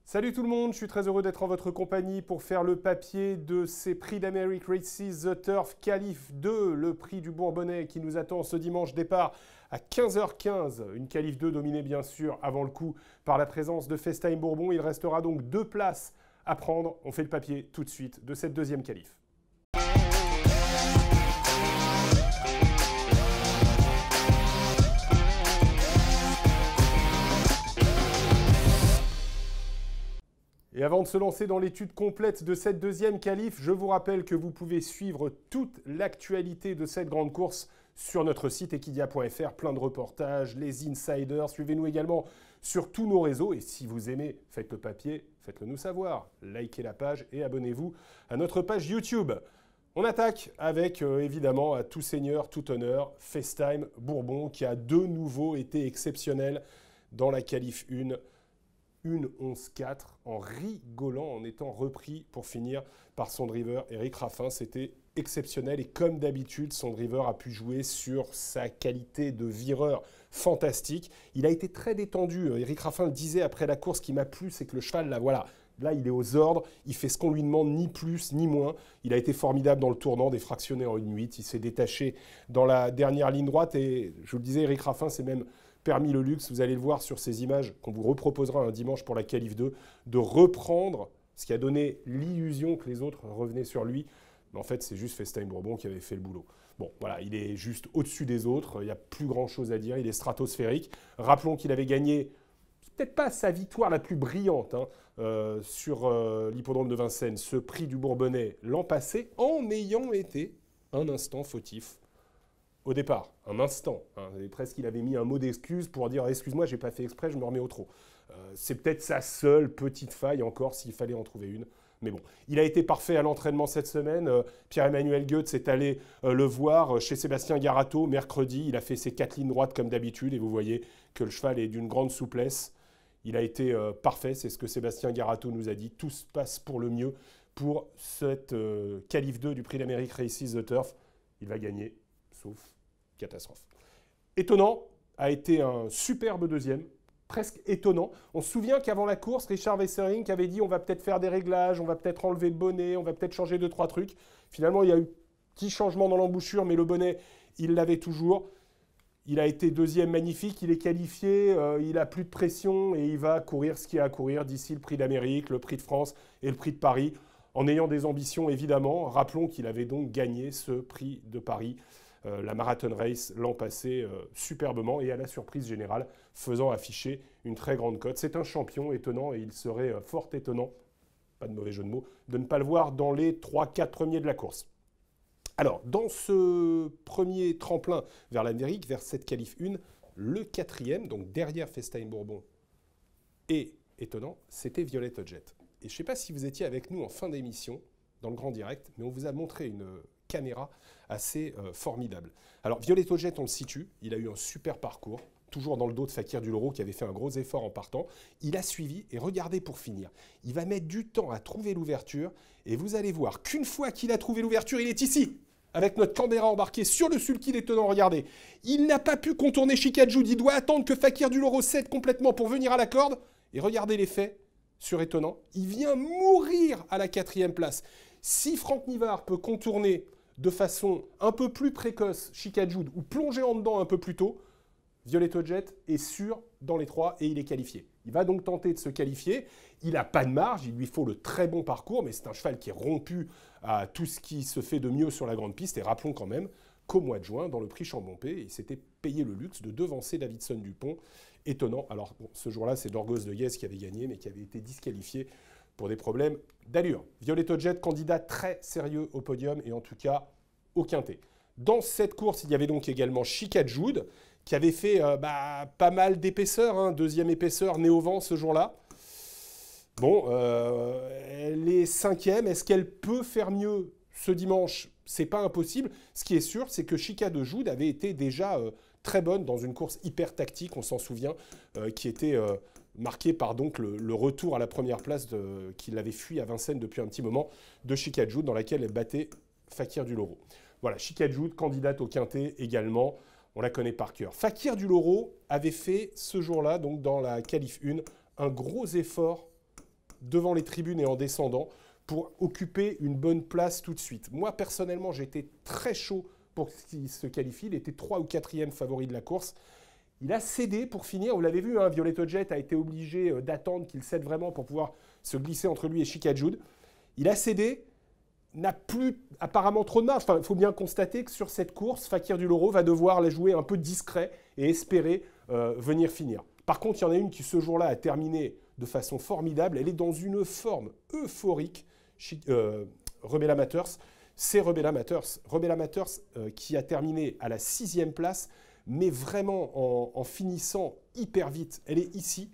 Salut tout le monde, je suis très heureux d'être en votre compagnie pour faire le papier de ces prix d'Amérique Races The Turf Qualif 2, le prix du Bourbonnais qui nous attend ce dimanche. Départ à 15h15, une Qualif 2 dominée bien sûr avant le coup par la présence de FaceTime Bourbon. Il restera donc 2 places à prendre. On fait le papier tout de suite de cette deuxième qualif. Et avant de se lancer dans l'étude complète de cette deuxième qualif, je vous rappelle que vous pouvez suivre toute l'actualité de cette grande course sur notre site equidia.fr, plein de reportages, les insiders. Suivez-nous également sur tous nos réseaux. Et si vous aimez, faites le papier, faites-le nous savoir. Likez la page et abonnez-vous à notre page YouTube. On attaque avec, évidemment, à tout seigneur, tout honneur, FaceTime Bourbon, qui a de nouveau été exceptionnel dans la qualif 1. Une 11-4 en rigolant, en étant repris pour finir par son driver Eric Raffin. C'était exceptionnel et comme d'habitude, son driver a pu jouer sur sa qualité de vireur fantastique. Il a été très détendu. Eric Raffin le disait après la course, ce qui m'a plu, c'est que le cheval, là, voilà, là, il est aux ordres, il fait ce qu'on lui demande, ni plus ni moins. Il a été formidable dans le tournant, des fractionnés en 1-8. Il s'est détaché dans la dernière ligne droite et je vous le disais, Eric Raffin, c'est même permis le luxe, vous allez le voir sur ces images qu'on vous reproposera un dimanche pour la qualif 2, de reprendre ce qui a donné l'illusion que les autres revenaient sur lui. Mais en fait, c'est juste FaceTime Bourbon qui avait fait le boulot. Bon, voilà, il est juste au-dessus des autres, il n'y a plus grand-chose à dire, il est stratosphérique. Rappelons qu'il avait gagné, peut-être pas sa victoire la plus brillante sur l'hippodrome de Vincennes, ce prix du Bourbonnais l'an passé, en ayant été un instant fautif. Au départ, un instant. Presque il avait mis un mot d'excuse pour dire « Excuse-moi, j'ai pas fait exprès, je me remets au trot ». C'est peut-être sa seule petite faille encore, s'il fallait en trouver une. Mais bon, il a été parfait à l'entraînement cette semaine. Pierre-Emmanuel Goetz est allé le voir chez Sébastien Garato mercredi. Il a fait ses 4 lignes droites comme d'habitude et vous voyez que le cheval est d'une grande souplesse. Il a été parfait, c'est ce que Sébastien Garato nous a dit. Tout se passe pour le mieux pour cette qualif 2 du prix d'Amérique Races The Turf. Il va gagner, sauf catastrophe. Étonnant a été un superbe deuxième, presque étonnant. On se souvient qu'avant la course, Richard Wessering avait dit on va peut-être faire des réglages, on va peut-être enlever le bonnet, on va peut-être changer 2-3 trucs. Finalement, il y a eu petit changement dans l'embouchure, mais le bonnet, il l'avait toujours. Il a été deuxième magnifique, il est qualifié, il n'a plus de pression et il va courir ce qu'il y a à courir d'ici le prix d'Amérique, le prix de France et le prix de Paris, en ayant des ambitions évidemment. Rappelons qu'il avait donc gagné ce prix de Paris. La Marathon Race l'an passé superbement et à la surprise générale, faisant afficher une très grande cote. C'est un champion étonnant et il serait fort étonnant, pas de mauvais jeu de mots, de ne pas le voir dans les 3-4 premiers de la course. Alors, dans ce premier tremplin vers l'Amérique, vers cette qualif 1, le quatrième, donc derrière FaceTime Bourbon et étonnant, c'était Violette Jet. Et je ne sais pas si vous étiez avec nous en fin d'émission, dans le grand direct, mais on vous a montré une caméra assez formidable. Alors, Violette Jet, on le situe, il a eu un super parcours, toujours dans le dos de Fakir du Loro qui avait fait un gros effort en partant. Il a suivi et regardez pour finir. Il va mettre du temps à trouver l'ouverture et vous allez voir qu'une fois qu'il a trouvé l'ouverture, il est ici, avec notre caméra embarquée sur le sulky d'étonnant. Regardez, il n'a pas pu contourner Chicadjoud, il doit attendre que Fakir du Loro cède complètement pour venir à la corde. Et regardez l'effet sur étonnant, il vient mourir à la 4e place. Si Franck Nivard peut contourner de façon un peu plus précoce Chicadjoud ou plonger en dedans un peu plus tôt, Violette Jet est sûr dans les 3 et il est qualifié. Il va donc tenter de se qualifier. Il n'a pas de marge, il lui faut le très bon parcours, mais c'est un cheval qui est rompu à tout ce qui se fait de mieux sur la grande piste. Et rappelons quand même qu'au mois de juin, dans le prix Chambompé, il s'était payé le luxe de devancer Davidson Dupont. Étonnant. Alors, bon, ce jour-là, c'est Dorgos de Guez qui avait gagné, mais qui avait été disqualifié pour des problèmes d'allure. Violette Jet, candidat très sérieux au podium et en tout cas au quintet. Dans cette course, il y avait donc également Chicadjoud qui avait fait pas mal d'épaisseur, deuxième épaisseur, nez au vent ce jour-là. Bon, elle est 5e. Est-ce qu'elle peut faire mieux ce dimanche? C'est pas impossible. Ce qui est sûr, c'est que Chicadjoud avait été déjà très bonne dans une course hyper tactique, on s'en souvient, qui était marquée par donc le retour à la première place qu'il avait fui à Vincennes depuis un petit moment de Chicadjoud, dans laquelle elle battait Fakir du Loro. Voilà, Chicadjoud, candidate au quintet également, on la connaît par cœur. Fakir du Loro avait fait ce jour-là, donc dans la qualif 1, un gros effort devant les tribunes et en descendant pour occuper une bonne place tout de suite. Moi, personnellement, j'étais très chaud pour qu'il se qualifie. Il était 3 ou 4e favori de la course. Il a cédé pour finir. Vous l'avez vu, hein, Violetto Jet a été obligé d'attendre qu'il cède vraiment pour pouvoir se glisser entre lui et Chica Jude. Il a cédé, n'a plus apparemment trop de marge. Enfin, il faut bien constater que sur cette course, Fakir du Loro va devoir la jouer un peu discret et espérer venir finir. Par contre, il y en a une qui, ce jour-là, a terminé de façon formidable. Elle est dans une forme euphorique. Rebella Matters, c'est Rebella Matters. Rebella Matters qui a terminé à la 6e place, mais vraiment en finissant hyper vite. Elle est ici.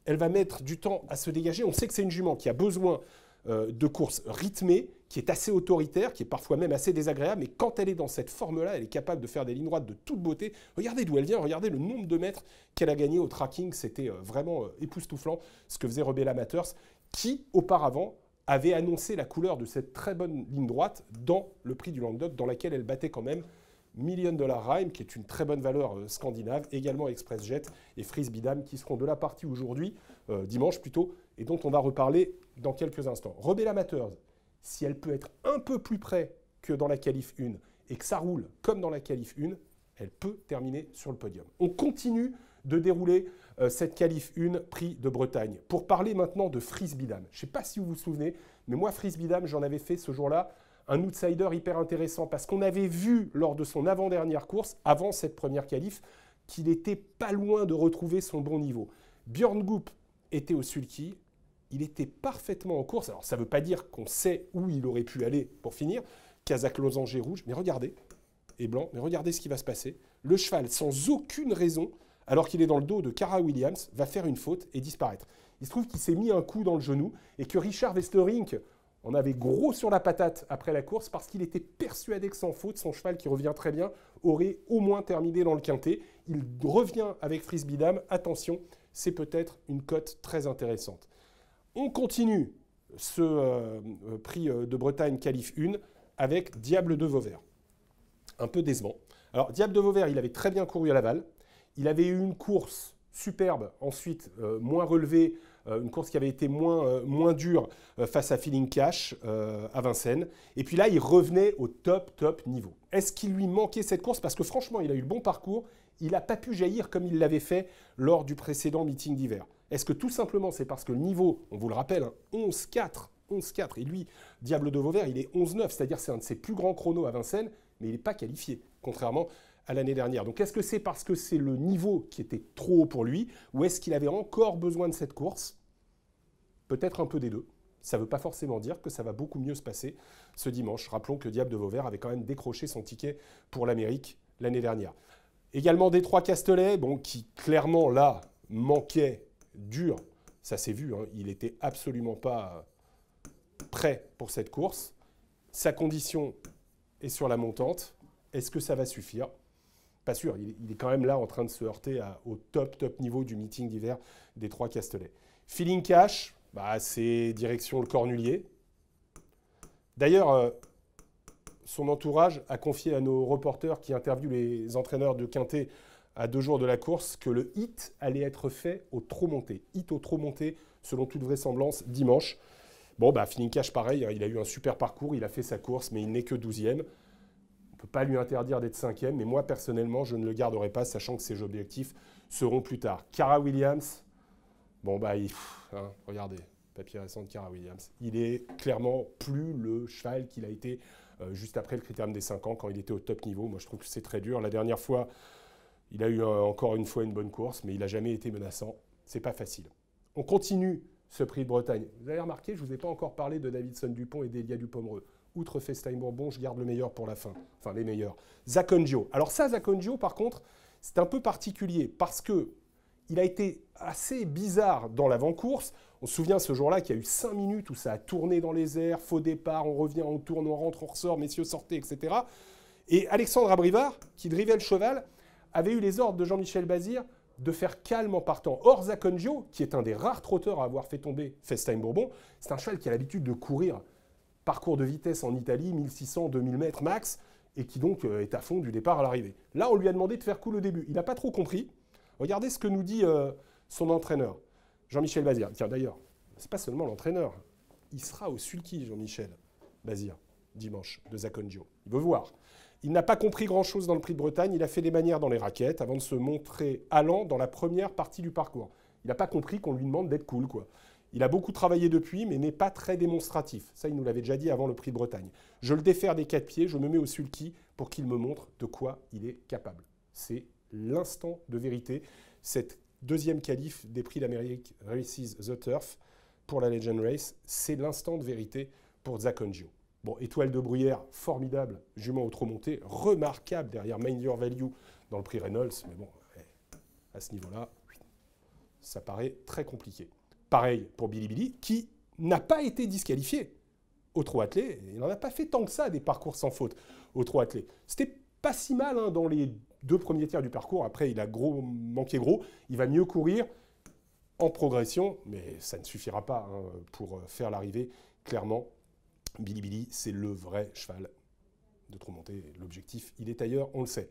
Elle va mettre du temps à se dégager. On sait que c'est une jument qui a besoin de courses rythmées, qui est assez autoritaire, qui est parfois même assez désagréable, mais quand elle est dans cette forme-là, elle est capable de faire des lignes droites de toute beauté. Regardez d'où elle vient, regardez le nombre de mètres qu'elle a gagné au tracking, c'était vraiment époustouflant ce que faisait Rebella Matters, qui auparavant avait annoncé la couleur de cette très bonne ligne droite dans le prix du Languedoc, dans laquelle elle battait quand même $1 million Rhyme, qui est une très bonne valeur scandinave, également ExpressJet et Frisbee Dame, qui seront de la partie aujourd'hui, dimanche plutôt, et dont on va reparler dans quelques instants. Rebella Matters, si elle peut être un peu plus près que dans la qualif 1 et que ça roule comme dans la qualif 1, elle peut terminer sur le podium. On continue de dérouler cette qualif 1 prix de Bretagne. Pour parler maintenant de Frisbee Dame. Je ne sais pas si vous vous souvenez, mais moi, Frisbee Dame, j'en avais fait ce jour-là un outsider hyper intéressant parce qu'on avait vu lors de son avant-dernière course, avant cette première qualif, qu'il n'était pas loin de retrouver son bon niveau. Björn Goop était au sulky, il était parfaitement en course. Alors ça ne veut pas dire qu'on sait où il aurait pu aller pour finir. Kazakh losanger rouge, mais regardez, et blanc, mais regardez ce qui va se passer. Le cheval, sans aucune raison, alors qu'il est dans le dos de Cara Williams, va faire une faute et disparaître. Il se trouve qu'il s'est mis un coup dans le genou et que Richard Westerink en avait gros sur la patate après la course parce qu'il était persuadé que sans faute, son cheval qui revient très bien aurait au moins terminé dans le quintet. Il revient avec Frisbee Dame. Attention, c'est peut-être une cote très intéressante. On continue ce prix de Bretagne qualif 1 avec Diable de Vauvert. Un peu décevant. Alors, Diable de Vauvert, il avait très bien couru à Laval. Il avait eu une course superbe, ensuite moins relevée, une course qui avait été moins dure face à Feeling Cash à Vincennes. Et puis là, il revenait au top niveau. Est-ce qu'il lui manquait cette course? Parce que franchement, il a eu le bon parcours. Il n'a pas pu jaillir comme il l'avait fait lors du précédent meeting d'hiver. Est-ce que tout simplement, c'est parce que le niveau, on vous le rappelle, hein, 11,4, et lui, Diable de Vauvert, il est 11,9, c'est-à-dire c'est un de ses plus grands chronos à Vincennes, mais il n'est pas qualifié, contrairement à l'année dernière. Donc est-ce que c'est parce que c'est le niveau qui était trop haut pour lui, ou est-ce qu'il avait encore besoin de cette course? Peut-être un peu des deux. Ça ne veut pas forcément dire que ça va beaucoup mieux se passer ce dimanche. Rappelons que Diable de Vauvert avait quand même décroché son ticket pour l'Amérique l'année dernière. Également Détroit Castellet, bon, qui clairement là manquait dur. Ça s'est vu, hein, il n'était absolument pas prêt pour cette course. Sa condition est sur la montante. Est-ce que ça va suffire? Pas sûr, il est quand même là en train de se heurter au top niveau du meeting d'hiver des Trois Castellets. Feeling Cash, bah, c'est direction le Cornulier. D'ailleurs, son entourage a confié à nos reporters qui interviewent les entraîneurs de Quintet à 2 jours de la course que le hit allait être fait au trot monté. Hit au trot monté, selon toute vraisemblance, dimanche. Bon, bah, Feeling Cash, pareil, hein, il a eu un super parcours, il a fait sa course, mais il n'est que 12e. On ne peut pas lui interdire d'être 5e, mais moi, personnellement, je ne le garderai pas, sachant que ses objectifs seront plus tard. Cara Williams, bon, bah, regardez, papier récent de Cara Williams. Il est clairement plus le cheval qu'il a été juste après le critérium des 5 ans, quand il était au top niveau. Moi, je trouve que c'est très dur. La dernière fois, il a eu encore une fois une bonne course, mais il n'a jamais été menaçant. C'est pas facile. On continue ce prix de Bretagne. Vous avez remarqué, je ne vous ai pas encore parlé de Davidson Dupont et d'Elia Dupomereux. Outre Festime Bourbon, je garde le meilleur pour la fin. Enfin, les meilleurs. Zacconjo. Alors ça, Zacconjo, par contre, c'est un peu particulier parce qu'il a été assez bizarre dans l'avant-course. On se souvient ce jour-là qu'il y a eu 5 minutes où ça a tourné dans les airs, faux départ, on revient, on tourne, on rentre, on ressort, messieurs sortez, etc. Et Alexandre Abrivard, qui drivait le cheval, avait eu les ordres de Jean-Michel Bazir de faire calme en partant. Or, Zacconjo, qui est un des rares trotteurs à avoir fait tomber Festime Bourbon, c'est un cheval qui a l'habitude de courir parcours de vitesse en Italie, 1600, 2000 mètres max, et qui donc est à fond du départ à l'arrivée. Là, on lui a demandé de faire cool au début. Il n'a pas trop compris. Regardez ce que nous dit son entraîneur, Jean-Michel Bazir. Tiens, d'ailleurs, c'est pas seulement l'entraîneur. Il sera au sulky, Jean-Michel Bazir, dimanche, de Zacconggio. Il veut voir. Il n'a pas compris grand-chose dans le Prix de Bretagne. Il a fait des manières dans les raquettes avant de se montrer allant dans la première partie du parcours. Il n'a pas compris qu'on lui demande d'être cool, quoi. Il a beaucoup travaillé depuis, mais n'est pas très démonstratif. Ça, il nous l'avait déjà dit avant le Prix de Bretagne. Je le défère des 4 pieds, je me mets au sulky pour qu'il me montre de quoi il est capable. C'est l'instant de vérité. Cette deuxième qualif des Prix d'Amérique Races the Turf pour la Legend Race, c'est l'instant de vérité pour Zacconggio. Bon, étoile de bruyère, formidable, jument au trot monté, remarquable derrière Mind Your Value dans le prix Reynolds, mais bon, à ce niveau-là, ça paraît très compliqué. Pareil pour Billy Billy, qui n'a pas été disqualifié au trot attelé, il n'en a pas fait tant que ça des parcours sans faute au trot attelé. C'était pas si mal hein, dans les 2 premiers tiers du parcours, après il a manqué gros, il va mieux courir en progression, mais ça ne suffira pas hein, pour faire l'arrivée, clairement. Billy Billy, c'est le vrai cheval de trot monté. L'objectif, il est ailleurs, on le sait.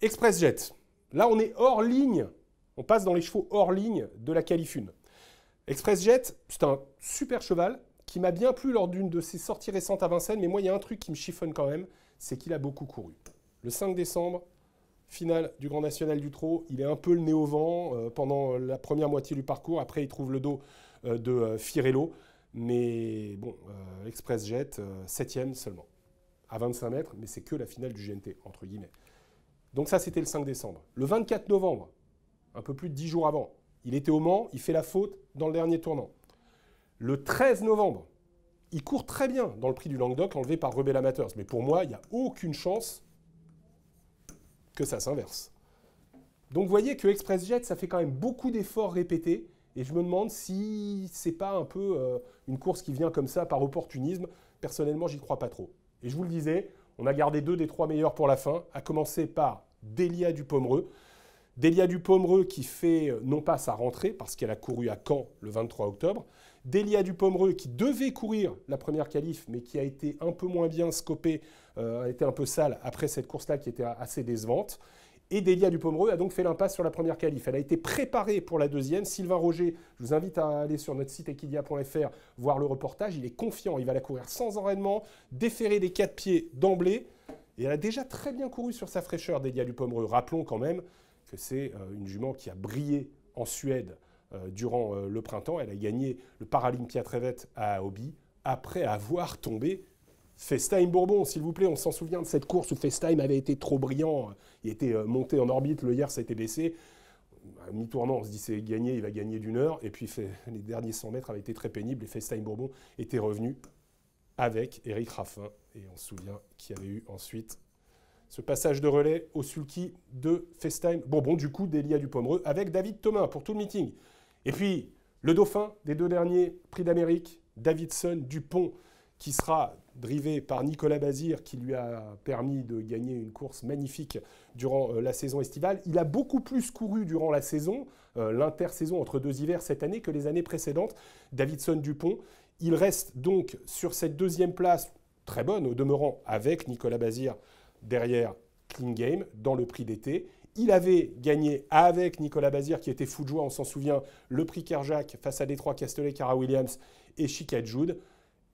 Express Jet. Là, on est hors ligne. On passe dans les chevaux hors ligne de la qualif 1. Express Jet, c'est un super cheval qui m'a bien plu lors d'une de ses sorties récentes à Vincennes. Mais moi, il y a un truc qui me chiffonne quand même, c'est qu'il a beaucoup couru. Le 5 décembre, finale du Grand National du Trot. Il est un peu le nez au vent pendant la première moitié du parcours. Après, il trouve le dos de Firello. Mais bon, Express Jet, 7e seulement, à 25 mètres, mais c'est que la finale du GNT, entre guillemets. Donc ça, c'était le 5 décembre. Le 24 novembre, un peu plus de 10 jours avant, il était au Mans, il fait la faute dans le dernier tournant. Le 13 novembre, il court très bien dans le prix du Languedoc, enlevé par Rebel Amateurs. Mais pour moi, il n'y a aucune chance que ça s'inverse. Donc vous voyez que Express Jet, ça fait quand même beaucoup d'efforts répétés. Et je me demande si c'est pas un peu une course qui vient comme ça par opportunisme. Personnellement, j'y crois pas trop. Et je vous le disais, on a gardé 2 des 3 meilleurs pour la fin, à commencer par Delia Dupomereux. Delia Dupomereux qui fait non pas sa rentrée, parce qu'elle a couru à Caen le 23 octobre. Delia Dupomereux qui devait courir la première qualif, mais qui a été un peu moins bien scopée, a été un peu sale après cette course-là qui était assez décevante. Et Delia Dupomereux a donc fait l'impasse sur la première qualif. Elle a été préparée pour la deuxième. Sylvain Roger, je vous invite à aller sur notre site equidia.fr voir le reportage. Il est confiant, il va la courir sans enraînement, déférer des 4 pieds d'emblée. Et elle a déjà très bien couru sur sa fraîcheur, Delia Dupomereux. Rappelons quand même que c'est une jument qui a brillé en Suède durant le printemps. Elle a gagné le Paralympia Trevet à Hobby après avoir tombé FaceTime Bourbon, s'il vous plaît, on s'en souvient de cette course où FaceTime avait été trop brillant. Il était monté en orbite, le hier ça a été baissé. À mi-tournant, on se dit c'est gagné, il va gagner d'1 heure. Et puis les derniers 100 mètres avaient été très pénibles. Et FaceTime Bourbon était revenu avec Eric Raffin. Et on se souvient qu'il y avait eu ensuite ce passage de relais au sulky de FaceTime Bourbon, du coup Delia Dupomereux, avec David Thomas pour tout le meeting. Et puis le dauphin des 2 derniers Prix d'Amérique, Davidson Dupont, qui sera drivé par Nicolas Bazir, qui lui a permis de gagner une course magnifique durant la saison estivale. Il a beaucoup plus couru durant la saison, l'intersaison entre 2 hivers cette année, que les années précédentes. Davidson Dupont, il reste donc sur cette 2e place, très bonne au demeurant, avec Nicolas Bazir derrière Clean Game, dans le prix d'été. Il avait gagné avec Nicolas Bazir, qui était fou de joie, on s'en souvient, le prix Kerjak face à Détroit, Castellet, Cara Williams et Chica Jude.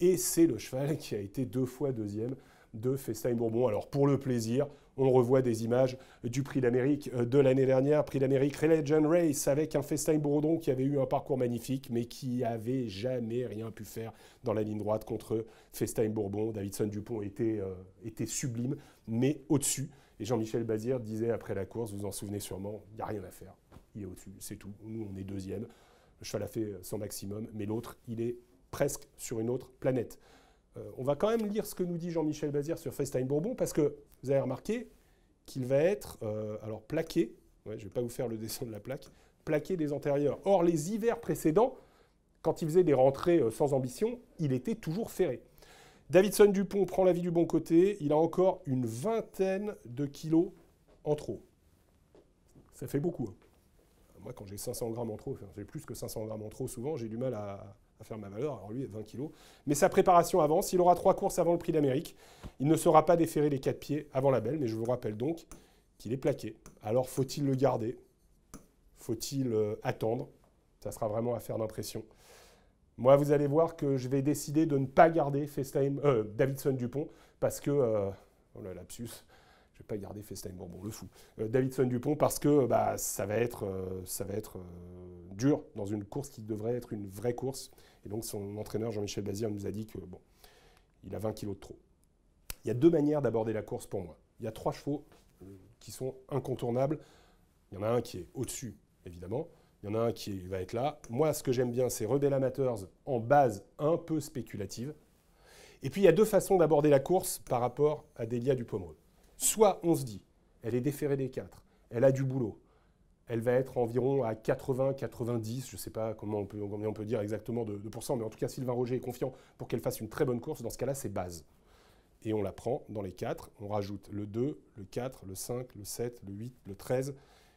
Et c'est le cheval qui a été 2 fois 2e de FaceTime Bourbon. Alors pour le plaisir, on revoit des images du Prix d'Amérique de l'année dernière, Prix d'Amérique Legend Race, avec un FaceTime Bourbon qui avait eu un parcours magnifique, mais qui n'avait jamais rien pu faire dans la ligne droite contre FaceTime Bourbon. Davidson Dupont était sublime, mais au-dessus. Et Jean-Michel Bazir disait après la course, vous en souvenez sûrement, il n'y a rien à faire. Il est au-dessus, c'est tout. Nous, on est 2e. Le cheval a fait son maximum, mais l'autre, il est presque sur une autre planète. On va quand même lire ce que nous dit Jean-Michel Bazir sur FaceTime Bourbon, parce que vous avez remarqué qu'il va être alors plaqué, je ne vais pas vous faire le dessin de la plaque, plaqué des antérieurs. Or, les hivers précédents, quand il faisait des rentrées sans ambition, il était toujours ferré. Davidson Dupont prend la vie du bon côté, il a encore une 20aine de kilos en trop. Ça fait beaucoup. Hein. Moi, quand j'ai 500 grammes en trop, enfin, j'ai plus que 500 grammes en trop souvent, j'ai du mal à faire ma valeur. Alors lui, 20 kilos. Mais sa préparation avance. Il aura 3 courses avant le Prix d'Amérique. Il ne sera pas déféré les 4 pieds avant la belle, mais je vous rappelle donc qu'il est plaqué. Alors, faut-il le garder? Faut-il attendre? Ça sera vraiment affaire d'impression. Moi, vous allez voir que je vais décider de ne pas garder Davidson Dupont parce que... oh là, lapsus. Je ne vais pas garder FaceTime Bourbon, le fou. Davidson Dupont parce que ça va être dur dans une course qui devrait être une vraie course. Et donc, son entraîneur, Jean-Michel Bazir, nous a dit que bon, il a 20 kilos de trop. Il y a deux manières d'aborder la course pour moi. Il y a 3 chevaux qui sont incontournables. Il y en a un qui est au-dessus, évidemment. Il y en a un qui va être là. Moi, ce que j'aime bien, c'est Rebel Amateurs en base un peu spéculative. Et puis, il y a 2 façons d'aborder la course par rapport à Delia Dupomereux. Soit on se dit, elle est déférée des 4, elle a du boulot, elle va être environ à 80, 90, je ne sais pas combien on peut dire exactement de pourcents, mais en tout cas, Sylvain Roger est confiant pour qu'elle fasse une très bonne course. Dans ce cas-là, c'est base. Et on la prend dans les 4, on rajoute le 2, le 4, le 5, le 7, le 8, le 13,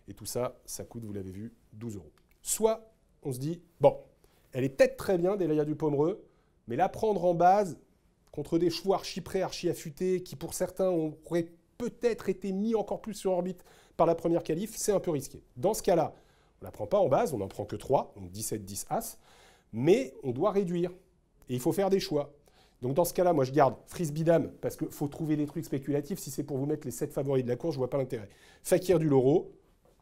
et tout ça, ça coûte, vous l'avez vu, 12 €. Soit on se dit, bon, elle est peut-être très bien, Delia Dupomereux, mais la prendre en base contre des chevaux archi prêts, archi affûtés, qui pour certains auraient peut-être été mis encore plus sur orbite par la première qualif, c'est un peu risqué. Dans ce cas-là, on ne la prend pas en base, on n'en prend que 3, donc 17, 10, As, mais on doit réduire, et il faut faire des choix. Donc dans ce cas-là, moi je garde Frisbee Dame, parce qu'il faut trouver des trucs spéculatifs. Si c'est pour vous mettre les 7 favoris de la course, je ne vois pas l'intérêt. Fakir du Loro,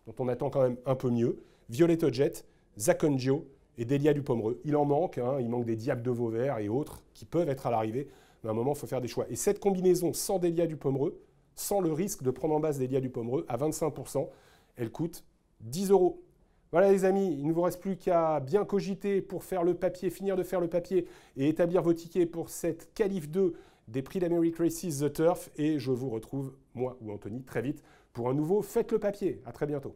dont on attend quand même un peu mieux, Violette Jet, Zacondio et Delia Dupomereux. Il en manque, il manque des Diables de Vauvert et autres qui peuvent être à l'arrivée, mais à un moment, il faut faire des choix. Et cette combinaison sans Delia Dupomereux, sans le risque de prendre en base Delia Dupomereux, à 25%, elle coûte 10 €. Voilà les amis, il ne vous reste plus qu'à bien cogiter pour faire le papier, finir de faire le papier et établir vos tickets pour cette qualif 2 des Prix d'Amérique Races The Turf. Et je vous retrouve, moi ou Anthony, très vite pour un nouveau Faites le papier. À très bientôt.